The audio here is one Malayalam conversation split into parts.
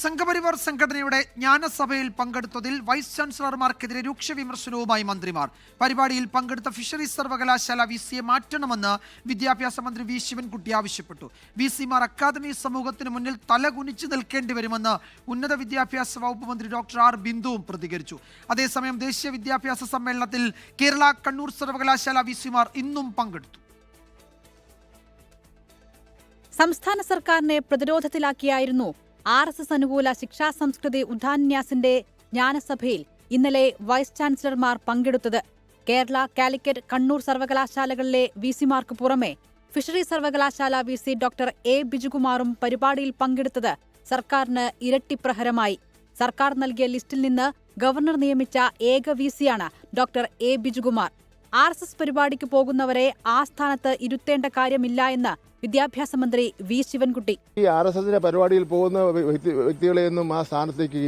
സംഘപരിവാർ സംഘടനയുടെ ജ്ഞാനസഭയിൽ പങ്കെടുത്തതിൽ വൈസ് ചാൻസലർമാർക്കെതിരെ രൂക്ഷ വിമർശനവുമായി മന്ത്രിമാർ. പരിപാടിയിൽ പങ്കെടുത്ത ഫിഷറീസ് സർവകലാശാല വിസിയെ മാറ്റണമെന്ന് വിദ്യാഭ്യാസ മന്ത്രി വി ശിവൻകുട്ടി ആവശ്യപ്പെട്ടു. വിസിമാർ അക്കാദമി സമൂഹത്തിന് മുന്നിൽ തലകുനിച്ചു നിൽക്കേണ്ടി വരുമെന്ന് ഉന്നത വിദ്യാഭ്യാസ വകുപ്പ് മന്ത്രി ഡോക്ടർ ആർ ബിന്ദുവും പ്രതികരിച്ചു. അതേസമയം ദേശീയ വിദ്യാഭ്യാസ സമ്മേളനത്തിൽ കേരള, കണ്ണൂർ സർവകലാശാല വിസിമാർ ഇന്നും പങ്കെടുത്തു. സംസ്ഥാന സർക്കാരിനെ പ്രതിരോധത്തിലാക്കിയായിരുന്നു RSS അനുകൂല ശിക്ഷാ സംസ്കൃതി ഉദ്ധാന്യാസിന്റെ ജ്ഞാനസഭയിൽ ഇന്നലെ വൈസ് ചാൻസലർമാർ പങ്കെടുത്തത്. കേരള, കാലിക്കറ്റ്, കണ്ണൂർ സർവകലാശാലകളിലെ വിസിമാർക്ക് പുറമെ ഫിഷറീസ് സർവകലാശാല വിസി ഡോക്ടർ എ ബിജുകുമാറും പരിപാടിയിൽ പങ്കെടുത്തത് സർക്കാരിന് ഇരട്ടിപ്രഹരമായി. സർക്കാർ നൽകിയ ലിസ്റ്റിൽ നിന്ന് ഗവർണർ നിയമിച്ച ഏക വിസിയാണ് ഡോക്ടർ എ ബിജുകുമാർ. RSS പരിപാടിക്ക് പോകുന്നവരെ ആ സ്ഥാനത്ത് ഇരുത്തേണ്ട കാര്യമില്ല എന്ന് വിദ്യാഭ്യാസ മന്ത്രി വി ശിവൻകുട്ടി. ഈ RSSന്റെ പരിപാടിയിൽ പോകുന്ന വ്യക്തികളെയൊന്നും ആ സ്ഥാനത്തേക്ക്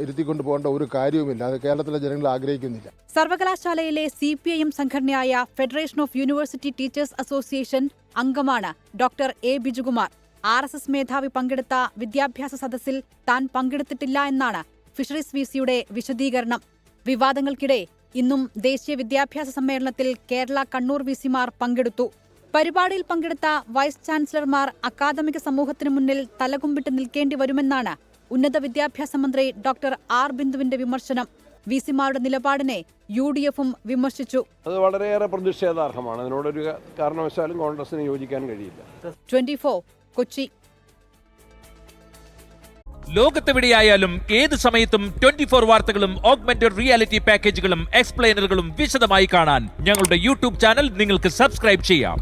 ഇരുത്തിക്കൊണ്ടു പോകേണ്ട ഒരു കാര്യവുമില്ല. അത് കേരളത്തിലെ ജനങ്ങൾ ആഗ്രഹിക്കുന്നില്ല. സർവകലാശാലയിലെ CPIM സംഘടനയായ federation of university teachers association അംഗമാണ് ഡോക്ടർ എ ബിജുകുമാർ. RSS മേധാവി പങ്കെടുത്ത വിദ്യാഭ്യാസ സദസ്സിൽ താൻ പങ്കെടുത്തിട്ടില്ല എന്നാണ് ഫിഷറീസ് വിസിയുടെ വിശദീകരണം. വിവാദങ്ങൾക്കിടെ ഇന്നും ദേശീയ വിദ്യാഭ്യാസ സമ്മേളനത്തിൽ കേരള, കണ്ണൂർ വിസിമാർ പങ്കെടുത്തു. പരിപാടിയിൽ പങ്കെടുത്ത വൈസ് ചാൻസലർമാർ അക്കാദമിക സമൂഹത്തിന് മുന്നിൽ തലകുമ്പിട്ട് നിൽക്കേണ്ടി വരുമെന്നാണ് ഉന്നത വിദ്യാഭ്യാസ മന്ത്രി ഡോക്ടർ ആർ ബിന്ദുവിന്റെ വിമർശനം. വിസിമാരുടെ നിലപാടിനെ UDFും വിമർശിച്ചു. അത് വളരെയേറെ പ്രതിഷേധാർഹമാണ്. അതിനോടൊരു കാരണവശാലും കോൺഗ്രസിന് യോജിക്കാൻ കഴിയില്ല. 24 കൊച്ചി. ലോകത്തെവിടെയായാലും ഏത് സമയത്തും 24 വാർത്തകളും ഓഗ്മെന്റഡ് റിയാലിറ്റി പാക്കേജുകളും എക്സ്പ്ലെയിനറുകളും വിശദമായി കാണാൻ ഞങ്ങളുടെ YouTube ചാനൽ നിങ്ങൾക്ക് സബ്സ്ക്രൈബ് ചെയ്യാം.